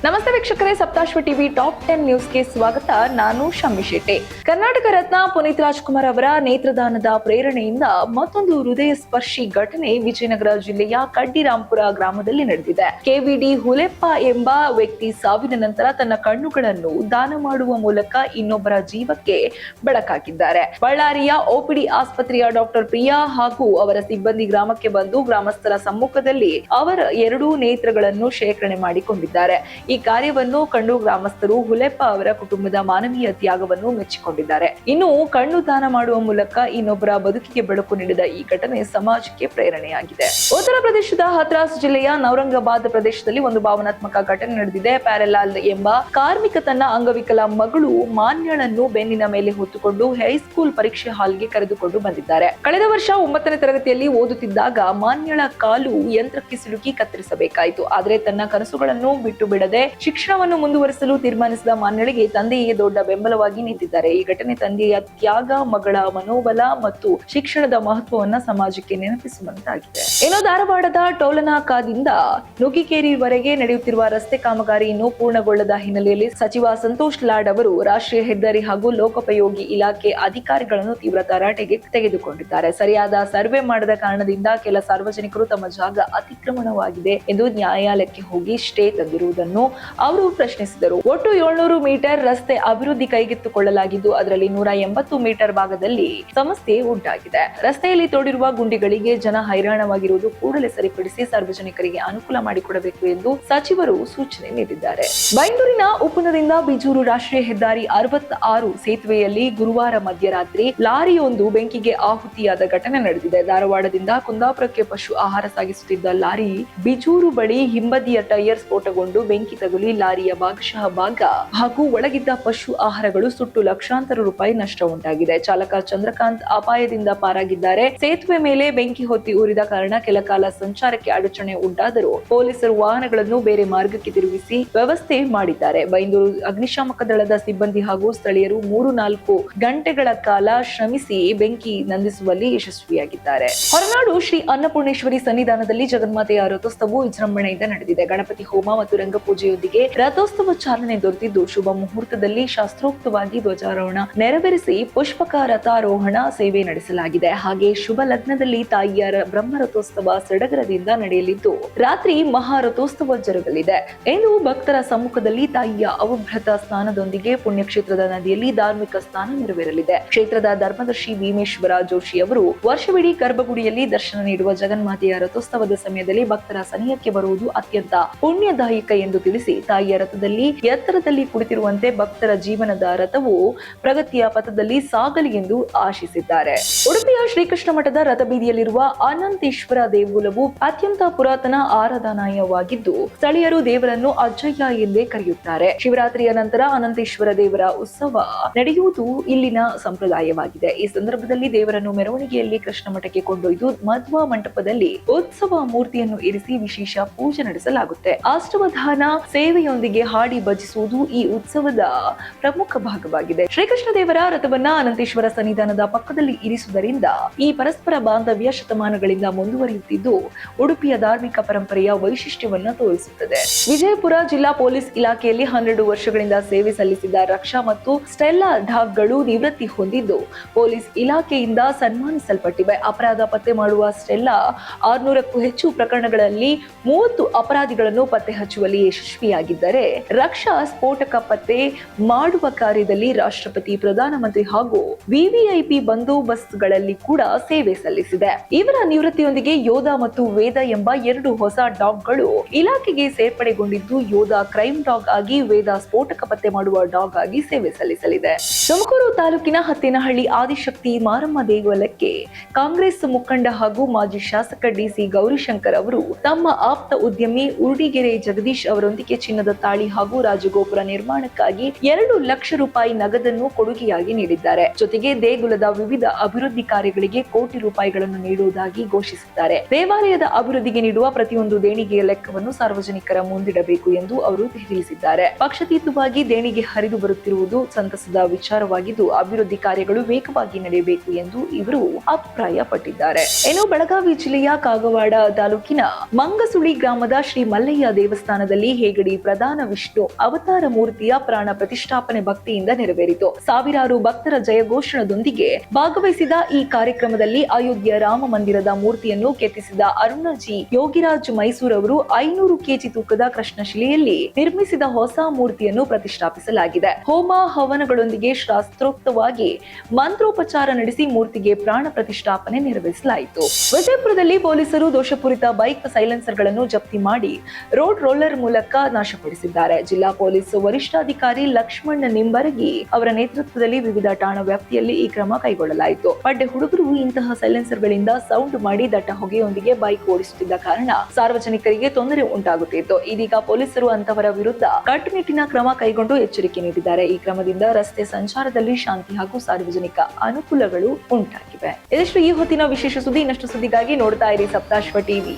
ನಮಸ್ತೆ ವೀಕ್ಷಕರೇ, Saptashwa TV top 10 ನ್ಯೂಸ್ಗೆ ಸ್ವಾಗತ. ನಾನು ಶಮ್ಮಿ ಶೆಟ್ಟಿ. ಕರ್ನಾಟಕ ರತ್ನ ಪುನೀತ್ ರಾಜ್ಕುಮಾರ್ ಅವರ ನೇತ್ರದಾನದ ಪ್ರೇರಣೆಯಿಂದ ಮತ್ತೊಂದು ಹೃದಯ ಸ್ಪರ್ಶಿ ಘಟನೆ ವಿಜಯನಗರ ಜಿಲ್ಲೆಯ ಕಡ್ಡಿರಾಂಪುರ ಗ್ರಾಮದಲ್ಲಿ ನಡೆದಿದೆ. ಕೆವಿಡಿ ಹುಲೆಪ್ಪ ಎಂಬ ವ್ಯಕ್ತಿ ಸಾವಿನ ನಂತರ ತನ್ನ ಕಣ್ಣುಗಳನ್ನು ದಾನ ಮಾಡುವ ಮೂಲಕ ಇನ್ನೊಬ್ಬರ ಜೀವಕ್ಕೆ ಬೆಳಕಾಗಿದ್ದಾರೆ. ಬಳ್ಳಾರಿಯ ಓಪಿಡಿ ಆಸ್ಪತ್ರೆಯ ಡಾಕ್ಟರ್ ಪ್ರಿಯಾ ಹಾಗೂ ಅವರ ಸಿಬ್ಬಂದಿ ಗ್ರಾಮಕ್ಕೆ ಬಂದು ಗ್ರಾಮಸ್ಥರ ಸಮ್ಮುಖದಲ್ಲಿ ಅವರ ಎರಡೂ ನೇತ್ರಗಳನ್ನು ಶೇಖರಣೆ ಮಾಡಿಕೊಂಡಿದ್ದಾರೆ. ಈ ಕಾರ್ಯವನ್ನು ಕಂಡು ಗ್ರಾಮಸ್ಥರು ಹುಲೆಪ್ಪ ಅವರ ಕುಟುಂಬದ ಮಾನವೀಯ ತ್ಯಾಗವನ್ನು ಮೆಚ್ಚಿಕೊಂಡಿದ್ದಾರೆ. ಇನ್ನು ಕಣ್ಣು ದಾನ ಮಾಡುವ ಮೂಲಕ ಇನ್ನೊಬ್ಬರ ಬದುಕಿಗೆ ಬೆಳಕು ನೀಡಿದ ಈ ಘಟನೆ ಸಮಾಜಕ್ಕೆ ಪ್ರೇರಣೆಯಾಗಿದೆ. ಉತ್ತರ ಪ್ರದೇಶದ ಹತ್ರಾಸ್ ಜಿಲ್ಲೆಯ ನೌರಂಗಾಬಾದ್ ಪ್ರದೇಶದಲ್ಲಿ ಒಂದು ಭಾವನಾತ್ಮಕ ಘಟನೆ ನಡೆದಿದೆ. ಪ್ಯಾರಲಾಲ್ ಎಂಬ ಕಾರ್ಮಿಕ ತನ್ನ ಅಂಗವಿಕಲ ಮಗಳು ಮಾನ್ಯಳನ್ನು ಬೆನ್ನಿನ ಮೇಲೆ ಹೊತ್ತುಕೊಂಡು ಹೈಸ್ಕೂಲ್ ಪರೀಕ್ಷೆ ಹಾಲ್ಗೆ ಕರೆದುಕೊಂಡು ಬಂದಿದ್ದಾರೆ. ಕಳೆದ ವರ್ಷ 9ನೇ ತರಗತಿಯಲ್ಲಿ ಓದುತ್ತಿದ್ದಾಗ ಮಾನ್ಯಳ ಕಾಲು ಯಂತ್ರಕ್ಕೆ ಸಿಲುಕಿ ಕತ್ತರಿಸಬೇಕಾಯಿತು. ಆದರೆ ತನ್ನ ಕನಸುಗಳನ್ನು ಬಿಟ್ಟು ಬಿಡದೆ ಶಿಕ್ಷಣವನ್ನು ಮುಂದುವರಿಸಲು ತೀರ್ಮಾನಿಸಿದ ಮಾನ್ಯಳಿಗೆ ತಂದೆಯೇ ದೊಡ್ಡ ಬೆಂಬಲವಾಗಿ ನಿಂತಿದ್ದಾರೆ. ಈ ಘಟನೆ ತಂದೆಯ ತ್ಯಾಗ, ಮಗಳ ಮನೋಬಲ ಮತ್ತು ಶಿಕ್ಷಣದ ಮಹತ್ವವನ್ನ ಸಮಾಜಕ್ಕೆ ನೆನಪಿಸುವಂತಾಗಿದೆ. ಇನ್ನು ಧಾರವಾಡದ ಟೋಲನಾಕಾದಿಂದ ನುಗ್ಗಿಕೇರಿವರೆಗೆ ನಡೆಯುತ್ತಿರುವ ರಸ್ತೆ ಕಾಮಗಾರಿ ಇನ್ನೂ ಪೂರ್ಣಗೊಳ್ಳದ ಹಿನ್ನೆಲೆಯಲ್ಲಿ ಸಚಿವ ಸಂತೋಷ್ ಲಾಡ್ ಅವರು ರಾಷ್ಟ್ರೀಯ ಹೆದ್ದಾರಿ ಹಾಗೂ ಲೋಕೋಪಯೋಗಿ ಇಲಾಖೆ ಅಧಿಕಾರಿಗಳನ್ನು ತೀವ್ರ ತರಾಟೆಗೆ ತೆಗೆದುಕೊಂಡಿದ್ದಾರೆ. ಸರಿಯಾದ ಸರ್ವೆ ಮಾಡದ ಕಾರಣದಿಂದ ಕೆಲ ಸಾರ್ವಜನಿಕರು ತಮ್ಮ ಜಾಗ ಅತಿಕ್ರಮಣವಾಗಿದೆ ಎಂದು ನ್ಯಾಯಾಲಯಕ್ಕೆ ಹೋಗಿ ಸ್ಟೇ ತಂದಿರುವುದನ್ನು ಅವರು ಪ್ರಶ್ನಿಸಿದರು. ಒಟ್ಟು 700 ಮೀಟರ್ ರಸ್ತೆ ಅಭಿವೃದ್ಧಿ ಕೈಗೆತ್ತಿಕೊಳ್ಳಲಾಗಿದ್ದು ಅದರಲ್ಲಿ 180 ಮೀಟರ್ ಭಾಗದಲ್ಲಿ ಸಮಸ್ಯೆ ಉಂಟಾಗಿದೆ. ರಸ್ತೆಯಲ್ಲಿ ತೋಡಿರುವ ಗುಂಡಿಗಳಿಗೆ ಜನ ಹೈರಾಣವಾಗಿರುವುದು ಕೂಡಲೇ ಸರಿಪಡಿಸಿ ಸಾರ್ವಜನಿಕರಿಗೆ ಅನುಕೂಲ ಮಾಡಿಕೊಡಬೇಕು ಎಂದು ಸಚಿವರು ಸೂಚನೆ ನೀಡಿದ್ದಾರೆ. ಬೈಂದೂರಿನ ಉಪ್ಪುನದಿಂದ ಬಿಜೂರು ರಾಷ್ಟ್ರೀಯ ಹೆದ್ದಾರಿ 66 ಸೇತುವೆಯಲ್ಲಿ ಗುರುವಾರ ಮಧ್ಯರಾತ್ರಿ ಲಾರಿಯೊಂದು ಬೆಂಕಿಗೆ ಆಹುತಿಯಾದ ಘಟನೆ ನಡೆದಿದೆ. ಧಾರವಾಡದಿಂದ ಕುಂದಾಪುರಕ್ಕೆ ಪಶು ಆಹಾರ ಸಾಗಿಸುತ್ತಿದ್ದ ಲಾರಿ ಬಿಜೂರು ಬಳಿ ಹಿಂಬದಿಯ ಟೈರ್ ಸ್ಫೋಟಗೊಂಡು ಬೆಂಕಿ ತಗುಲಿ ಲಾರಿಯ ಭಾಗಶಃ ಭಾಗ ಹಾಗೂ ಒಳಗಿದ್ದ ಪಶು ಆಹಾರಗಳು ಸುಟ್ಟು ಲಕ್ಷಾಂತರ ರೂಪಾಯಿ ನಷ್ಟ ಉಂಟಾಗಿದೆ. ಚಾಲಕ ಚಂದ್ರಕಾಂತ್ ಅಪಾಯದಿಂದ ಪಾರಾಗಿದ್ದಾರೆ. ಸೇತುವೆ ಮೇಲೆ ಬೆಂಕಿ ಹೊತ್ತಿ ಉರಿದ ಕಾರಣ ಕೆಲ ಕಾಲ ಸಂಚಾರಕ್ಕೆ ಅಡಚಣೆ ಉಂಟಾದರೂ ಪೊಲೀಸರು ವಾಹನಗಳನ್ನು ಬೇರೆ ಮಾರ್ಗಕ್ಕೆ ತಿರುಗಿಸಿ ವ್ಯವಸ್ಥೆ ಮಾಡಿದ್ದಾರೆ. ಬೈಂದೂರು ಅಗ್ನಿಶಾಮಕ ದಳದ ಸಿಬ್ಬಂದಿ ಹಾಗೂ ಸ್ಥಳೀಯರು 3-4 ಗಂಟೆಗಳ ಕಾಲ ಶ್ರಮಿಸಿ ಬೆಂಕಿ ನಂದಿಸುವಲ್ಲಿ ಯಶಸ್ವಿಯಾಗಿದ್ದಾರೆ. ಹೊರನಾಡು ಶ್ರೀ ಅನ್ನಪೂರ್ಣೇಶ್ವರಿ ಸನ್ನಿಧಾನದಲ್ಲಿ ಜಗನ್ಮಾತೆಯ ರಥೋತ್ಸವವು ವಿಜೃಂಭಣೆಯಿಂದ ನಡೆದಿದೆ. ಗಣಪತಿ ಹೋಮ ಮತ್ತು ರಂಗಪೂಜೆಯೊಂದಿಗೆ ರಥೋತ್ಸವ ಚಾಲನೆ ದೊರೆತಿದ್ದು ಶುಭ ಮುಹೂರ್ತದಲ್ಲಿ ಶಾಸ್ತ್ರೋಕ್ತವಾಗಿ ಧ್ವಜಾರೋಹಣ ನೆರವೇರಿಸಿ ಪುಷ್ಪಕ ರಥಾರೋಹಣ ಸೇವೆ ನಡೆಸಲಾಗಿದೆ. ಹಾಗೆ ಶುಭ ಲಗ್ನದಲ್ಲಿ ತಾಯಿಯರ ಬ್ರಹ್ಮ ರಥೋತ್ಸವ ಸಡಗರದಿಂದ ನಡೆಯಲಿದ್ದು ರಾತ್ರಿ ಮಹಾರಥೋತ್ಸವ ಜರುಗಲಿದೆ ಎಂದು ಭಕ್ತರ ಸಮ್ಮುಖದಲ್ಲಿ ತಾಯಿಯ ಅವಭೃತ ಸ್ನಾನದೊಂದಿಗೆ ಪುಣ್ಯಕ್ಷೇತ್ರದ ನದಿಯಲ್ಲಿ ಧಾರ್ಮಿಕ ಸ್ನಾನ ನೆರವೇರಲಿದೆ. ಕ್ಷೇತ್ರದ ಧರ್ಮದರ್ಶಿ ಭೀಮೇಶ್ವರ ಜೋಶಿ ಅವರು ವರ್ಷವಿಡೀ ಗರ್ಭಗುಡಿಯಲ್ಲಿ ದರ್ಶನ ನೀಡುವ ಜಗನ್ಮಾತೆಯ ರಥೋತ್ಸವದ ಸಮಯದಲ್ಲಿ ಭಕ್ತರ ಸನಿಹಕ್ಕೆ ಬರುವುದು ಅತ್ಯಂತ ಪುಣ್ಯದಾಯಕ ಎಂದು ತಿಳಿಸಿ ತಾಯಿಯ ರಥದಲ್ಲಿ ಎತ್ತರದಲ್ಲಿ ಕುಳಿತಿರುವಂತೆ ಭಕ್ತರ ಜೀವನದ ರಥವು ಪ್ರಗತಿಯ ಪಥದಲ್ಲಿ ಸಾಗಲಿ ಎಂದು ಆಶಿಸಿದ್ದಾರೆ. ಉಡುಪಿಯ ಶ್ರೀಕೃಷ್ಣ ಮಠದ ರಥಬೀದಿಯಲ್ಲಿರುವ ಅನಂತೇಶ್ವರ ದೇಗುಲವು ಅತ್ಯಂತ ಪುರಾತನ ಆರಾಧನಾಯವಾಗಿದ್ದು ಸ್ಥಳೀಯರು ದೇವರನ್ನು ಅಜ್ಜಯ್ಯ ಎಂದೇ ಕರೆಯುತ್ತಾರೆ. ಶಿವರಾತ್ರಿಯ ನಂತರ ಅನಂತೇಶ್ವರ ದೇವರ ಉತ್ಸವ ನಡೆಯುವುದು ಇಲ್ಲಿನ ಸಂಪ್ರದಾಯವಾಗಿದೆ. ಈ ಸಂದರ್ಭದಲ್ಲಿ ದೇವರನ್ನು ಮೆರವಣಿಗೆಯಲ್ಲಿ ಕೃಷ್ಣ ಮಠಕ್ಕೆ ಕೊಂಡೊಯ್ದು ಮಧ್ವ ಮಂಟಪದಲ್ಲಿ ಉತ್ಸವ ಮೂರ್ತಿಯನ್ನು ಇರಿಸಿ ವಿಶೇಷ ಪೂಜೆ ನಡೆಸಲಾಗುತ್ತೆ. ಅಷ್ಟವಧಾನ ಸೇವೆಯೊಂದಿಗೆ ಹಾಡಿ ಭಜಿಸುವುದು ಈ ಉತ್ಸವದ ಪ್ರಮುಖ ಭಾಗವಾಗಿದೆ. ಶ್ರೀಕೃಷ್ಣ ದೇವರ ರಥವನ್ನ ಅನಂತೇಶ್ವರ ಸನ್ನಿಧಾನದ ಪಕ್ಕದಲ್ಲಿ ಇರಿಸುವುದರಿಂದ ಈ ಪರಸ್ಪರ ಬಾಂಧವ್ಯ ಶತಮಾನಗಳಿಂದ ಮುಂದುವರಿಯುತ್ತಿದ್ದು ಉಡುಪಿಯ ಧಾರ್ಮಿಕ ಪರಂಪರೆಯ ವೈಶಿಷ್ಟ್ಯವನ್ನ ತೋರಿಸುತ್ತದೆ. ವಿಜಯಪುರ ಜಿಲ್ಲಾ ಪೊಲೀಸ್ ಇಲಾಖೆಯಲ್ಲಿ 12 ವರ್ಷಗಳಿಂದ ಸೇವೆ ಸಲ್ಲಿಸಿದ ರಕ್ಷಾ ಮತ್ತು ಸ್ಟೆಲ್ಲಾ ಢಾಕ್ಗಳು ನಿವೃತ್ತಿ ಹೊಂದಿದ್ದು ಪೊಲೀಸ್ ಇಲಾಖೆಯಿಂದ ಸನ್ಮಾನಿಸಲ್ಪಟ್ಟಿವೆ. ಅಪರಾಧ ಪತ್ತೆ ಮಾಡುವ ಸ್ಟೆಲ್ಲಾ 600ಕ್ಕೂ ಹೆಚ್ಚು ಪ್ರಕರಣಗಳಲ್ಲಿ 30 ಅಪರಾಧಿಗಳನ್ನು ಪತ್ತೆ ಹಚ್ಚುವಲ್ಲಿ ಯಶಸ್ವಿಯಾಗಿದ್ದರೆ ರಕ್ಷಾ ಸ್ಫೋಟಕ ಪತ್ತೆ ಮಾಡುವ ಕಾರ್ಯದಲ್ಲಿ ರಾಷ್ಟ್ರಪತಿ, ಪ್ರಧಾನಮಂತ್ರಿ ಹಾಗೂ ವಿವಿಐಪಿ ಬಂದೋಬಸ್ತ್ಗಳಲ್ಲಿ ಕೂಡ ಸೇವೆ ಸಲ್ಲಿಸಿದೆ. ಇವರ ನಿವೃತ್ತಿಯೊಂದಿಗೆ ಯೋಧ ಮತ್ತು ವೇದ ಎಂಬ 2 ಹೊಸ ಡಾಗ್ಗಳು ಇಲಾಖೆಗೆ ಸೇರ್ಪಡೆಗೊಂಡಿದ್ದು ಯೋಧ ಕ್ರೈಮ್ ಡಾಗ್ ಆಗಿ, ವೇದ ಸ್ಫೋಟಕ ಪತ್ತೆ ಮಾಡುವ ಡಾಗ್ ಆಗಿ ಸೇವೆ ಸಲ್ಲಿಸಲಿದೆ. ತುಮಕೂರು ತಾಲೂಕಿನ ಹತ್ತೇನಹಳ್ಳಿ ಆದಿಶಕ್ತಿ ಮಾರಮ್ಮ ದೇಗುಲಕ್ಕೆ ಕಾಂಗ್ರೆಸ್ ಮುಖಂಡ ಹಾಗೂ ಮಾಜಿ ಶಾಸಕ ಡಿಸಿ ಗೌರಿಶಂಕರ್ ಅವರು ತಮ್ಮ ಆಪ್ತ ಉದ್ಯಮಿ ಉರುಡಿಗೆರೆ ಜಗದೀಶ್ ಅವರೊಂದಿಗೆ ಚಿನ್ನದ ತಾಳಿ ಹಾಗೂ ರಾಜಗೋಪುರ ನಿರ್ಮಾಣಕ್ಕಾಗಿ 2 ಲಕ್ಷ ರೂಪಾಯಿ ನಗದನ್ನು ಕೊಡುಗೆಯಾಗಿ ನೀಡಿದ್ದಾರೆ. ಜೊತೆಗೆ ದೇಗುಲದ ವಿವಿಧ ಅಭಿವೃದ್ಧಿ ಕಾರ್ಯ ಕಾರ್ಯಗಳಿಗೆ ಕೋಟಿ ರೂಪಾಯಿಗಳನ್ನು ನೀಡುವುದಾಗಿ ಘೋಷಿಸಿದ್ದಾರೆ. ದೇವಾಲಯದ ಅಭಿವೃದ್ಧಿಗೆ ನೀಡುವ ಪ್ರತಿಯೊಂದು ದೇಣಿಗೆಯ ಲೆಕ್ಕವನ್ನು ಸಾರ್ವಜನಿಕರ ಮುಂದಿಡಬೇಕು ಎಂದು ಅವರು ತಿಳಿಸಿದ್ದಾರೆ. ಪಕ್ಷಾತೀತವಾಗಿ ದೇಣಿಗೆ ಹರಿದು ಬರುತ್ತಿರುವುದು ಸಂತಸದ ವಿಚಾರವಾಗಿದ್ದು, ಅಭಿವೃದ್ಧಿ ಕಾರ್ಯಗಳು ವೇಗವಾಗಿ ನಡೆಯಬೇಕು ಎಂದು ಇವರು ಅಭಿಪ್ರಾಯಪಟ್ಟಿದ್ದಾರೆ. ಇನ್ನು ಬೆಳಗಾವಿ ಜಿಲ್ಲೆಯ ಕಾಗವಾಡ ತಾಲೂಕಿನ ಮಂಗಸುಳಿ ಗ್ರಾಮದ ಶ್ರೀ ಮಲ್ಲಯ್ಯ ದೇವಸ್ಥಾನದಲ್ಲಿ ಹೇಗಡಿ ಪ್ರಧಾನ ವಿಷ್ಣು ಅವತಾರ ಮೂರ್ತಿಯ ಪ್ರಾಣ ಪ್ರತಿಷ್ಠಾಪನೆ ಭಕ್ತಿಯಿಂದ ನೆರವೇರಿತು. ಸಾವಿರಾರು ಭಕ್ತರ ಜಯಘೋಷಣದೊಂದಿಗೆ ಭಾಗವಹಿಸಿದ ಈ ಕಾರ್ಯಕ್ರಮದಲ್ಲಿ ಅಯೋಧ್ಯೆ ರಾಮ ಮಂದಿರದ ಮೂರ್ತಿಯನ್ನು ಕೆತ್ತಿಸಿದ ಅರುಣಜಿ ಯೋಗಿರಾಜ್ ಮೈಸೂರು ಅವರು 500 ಕೆಜಿ ತೂಕದ ಕೃಷ್ಣಶಿಲೆಯಲ್ಲಿ ನಿರ್ಮಿಸಿದ ಹೊಸ ಮೂರ್ತಿಯನ್ನು ಪ್ರತಿಷ್ಠಾಪಿಸಲಾಗಿದೆ. ಹೋಮ ಹವನಗಳೊಂದಿಗೆ ಶಾಸ್ತ್ರೋಕ್ತವಾಗಿ ಮಂತ್ರೋಪಚಾರ ನಡೆಸಿ ಮೂರ್ತಿಗೆ ಪ್ರಾಣ ಪ್ರತಿಷ್ಠಾಪನೆ ನೆರವೇರಿಸಲಾಯಿತು. ವಿಜಯಪುರದಲ್ಲಿ ಪೊಲೀಸರು ದೋಷಪೂರಿತ ಬೈಕ್ ಸೈಲೆನ್ಸರ್ಗಳನ್ನು ಜಪ್ತಿ ಮಾಡಿ ರೋಡ್ ರೋಲರ್ ಮೂಲಕ ನಾಶಪಡಿಸಿದ್ದಾರೆ. ಜಿಲ್ಲಾ ಪೊಲೀಸ್ ವರಿಷ್ಠಾಧಿಕಾರಿ ಲಕ್ಷ್ಮಣ್ ನಿಂಬರಗಿ ಅವರ ನೇತೃತ್ವದಲ್ಲಿ ವಿವಿಧ ಠಾಣಾ ವ್ಯಾಪ್ತಿಯಲ್ಲಿ ಈ ಕ್ರಮ ಕೈಗೊಳ್ಳಲಾಯಿತು. ಪಡ್ಡೆ ಹುಡುಗರು ಇಂತಹ ಸೈಲೆನ್ಸರ್ಗಳಿಂದ ಸೌಂಡ್ ಮಾಡಿ ದಟ್ಟ ಹೊಗೆಯೊಂದಿಗೆ ಬೈಕ್ ಓಡಿಸುತ್ತಿದ್ದ ಕಾರಣ ಸಾರ್ವಜನಿಕರಿಗೆ ತೊಂದರೆ ಉಂಟಾಗುತ್ತಿತ್ತು. ಇದೀಗ ಪೊಲೀಸರು ಅಂತವರ ವಿರುದ್ಧ ಕಟ್ಟುನಿಟ್ಟಿನ ಕ್ರಮ ಕೈಗೊಂಡು ಎಚ್ಚರಿಕೆ ನೀಡಿದ್ದಾರೆ. ಈ ಕ್ರಮದಿಂದ ರಸ್ತೆ ಸಂಚಾರದಲ್ಲಿ ಶಾಂತಿ ಹಾಗೂ ಸಾರ್ವಜನಿಕ ಅನುಕೂಲಗಳು ಉಂಟಾಗಿವೆ. ಇದಷ್ಟು ಈ ಹೊತ್ತಿನ ವಿಶೇಷ ಸುದ್ದಿ. ಇನ್ನಷ್ಟು ಸುದ್ದಿಗಾಗಿ ನೋಡ್ತಾ ಇರಿ ಸಪ್ತಾಶ್ವ ಟಿವಿ.